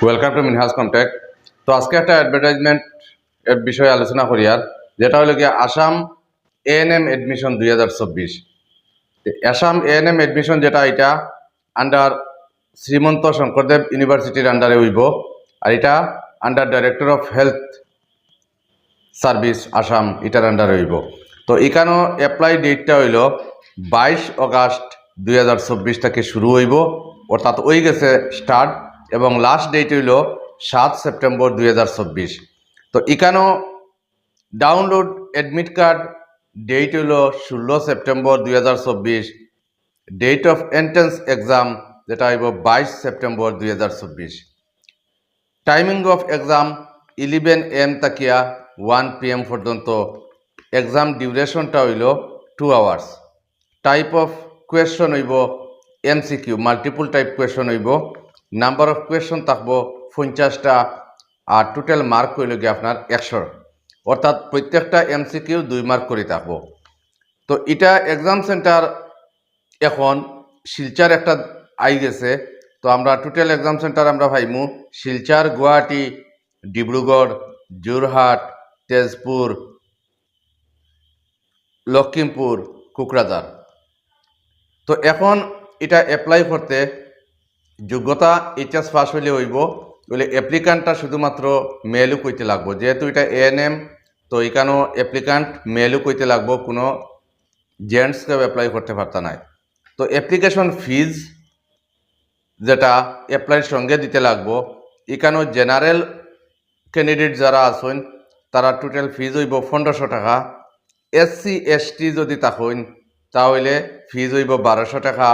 Welcome to Minhaj contact. তো আজকে একটা অ্যাডভার্টাইজমেন্ট এর বিষয়ে আলোচনা করি, আর যেটা হলো গিয়ে Assam ANM admission 2024। Assam ANM admission যেটা এটা আন্ডার শ্রীমন্ত শঙ্করদেব ইউনিভার্সিটির আন্ডারে হইব, আর এটা under director of health service Assam এটার আন্ডারে হইব। তো এখানেও অ্যাপ্লাই ডেটটা হইল 22 অগাস্ট 2024 থেকে শুরু হইব, অর্থাৎ ওই গেছে স্টার্ট, এবং লাস্ট ডেট হইল 7 সেপ্টেম্বর 2024। তো এখানেও ডাউনলোড অ্যাডমিট কার্ড ডেট হইল 16 September 2024। Date of entrance exam যেটা হইব 22 September 2024। Timing of exam 11 AM Takiya 1 PM পর্যন্ত। এক্সাম ডিউরেশনটা হইল 2 আওয়ার্স। টাইপ অফ কোয়েশন হইব MCQ, মাল্টিপল টাইপ কোয়েশন হইব। নাম্বার অফ কোয়েশন থাকবো 50টা, আর টোটাল মার্ক হইল গিয়ে আপনার 100, অর্থাৎ প্রত্যেকটা MCQ 2 মার্ক করে থাকবো। তো এটা এক্সাম সেন্টার এখন শিলচার একটা আই গেছে। তো আমরা টোটাল এক্সাম সেন্টার আমরা ভাইমু শিলচার, গুয়াহাটি, ডিব্রুগড়, যোরহাট, তেজপুর, লক্ষিমপুর, কোকরাঝার। তো এখন এটা অ্যাপ্লাই করতে যোগ্যতা এইচএস পাস হইলে হইব, বলে অ্যাপ্লিকান্টটা শুধুমাত্র মেলও কইতে লাগবো, যেহেতু এটা এএনএম। তো এখানেও অ্যাপ্লিকান্ট মেলও কইতে লাগবো, কোনো জেন্টসকেও অ্যাপ্লাই করতে পারতা নাই। তো অ্যাপ্লিকেশন ফিজ যেটা অ্যাপ্লাইয়ের সঙ্গে দিতে লাগবো, এখানেও জেনারেল ক্যান্ডিডেট যারা আছেন তারা টোটাল ফিজ হইব 1500 টাকা। SC ST যদি থাকেন তাহলে ফিজ হইব 1200 টাকা।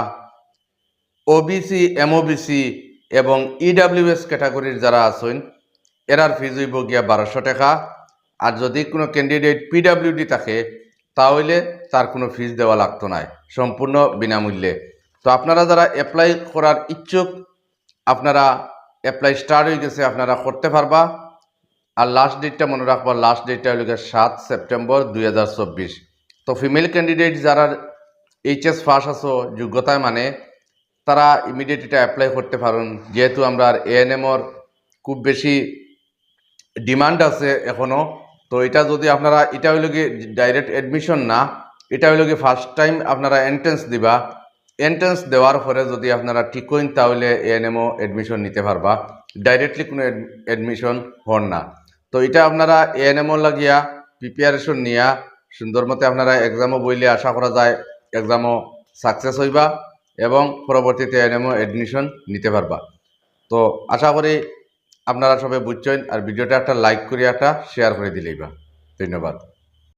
OBC MOBC এবং EWS ক্যাটাগরির যারা আছেন এরার ফিজ হইব গিয়া 1200 টাকা। আর যদি কোনো ক্যান্ডিডেট PWD থাকে তাহলে তার কোনো ফিজ দেওয়া লাগতো না, সম্পূর্ণ বিনামূল্যে। তো আপনারা যারা অ্যাপ্লাই করার ইচ্ছুক, আপনারা অ্যাপ্লাই স্টার্ট হয়ে গেছে, আপনারা করতে পারবা। আর লাস্ট ডেটটা মনে রাখবা, লাস্ট ডেটটা হলো 7 সেপ্টেম্বর 2024। তো ফিমেল ক্যান্ডিডেট যারা এইচএস পাস আছো যোগ্যতায়, মানে তারা ইমিডিয়েট এটা অ্যাপ্লাই করতে পারেন, যেহেতু আমরা এএনএমর খুব বেশি ডিমান্ড আছে এখনও। তো এটা যদি আপনারা, এটা হইল গিয়ে ডাইরেক্ট অ্যাডমিশন না, এটা হইল গিয়ে ফার্স্ট টাইম আপনারা এন্ট্রেন্স দিবা। এন্ট্রেন্স দেওয়ার পরে যদি আপনারা ঠিক করেন তাহলে এএনএমও অ্যাডমিশন নিতে পারবা, ডাইরেক্টলি কোনো অ্যাডমিশন হন না। তো এটা আপনারা এএনএমও লাগিয়া প্রিপারেশন নিয়া সুন্দর মতে আপনারা এক্সামও বইলে আশা করা যায় এক্সামও সাকসেস হইবা এবং পরবর্তীতে এএনএমও অ্যাডমিশন নিতে পারবা। তো আশা করি আপনারা সবাই বুঝছেন, আর ভিডিওটা একটা লাইক করে একটা শেয়ার করে দিলেই বা। ধন্যবাদ।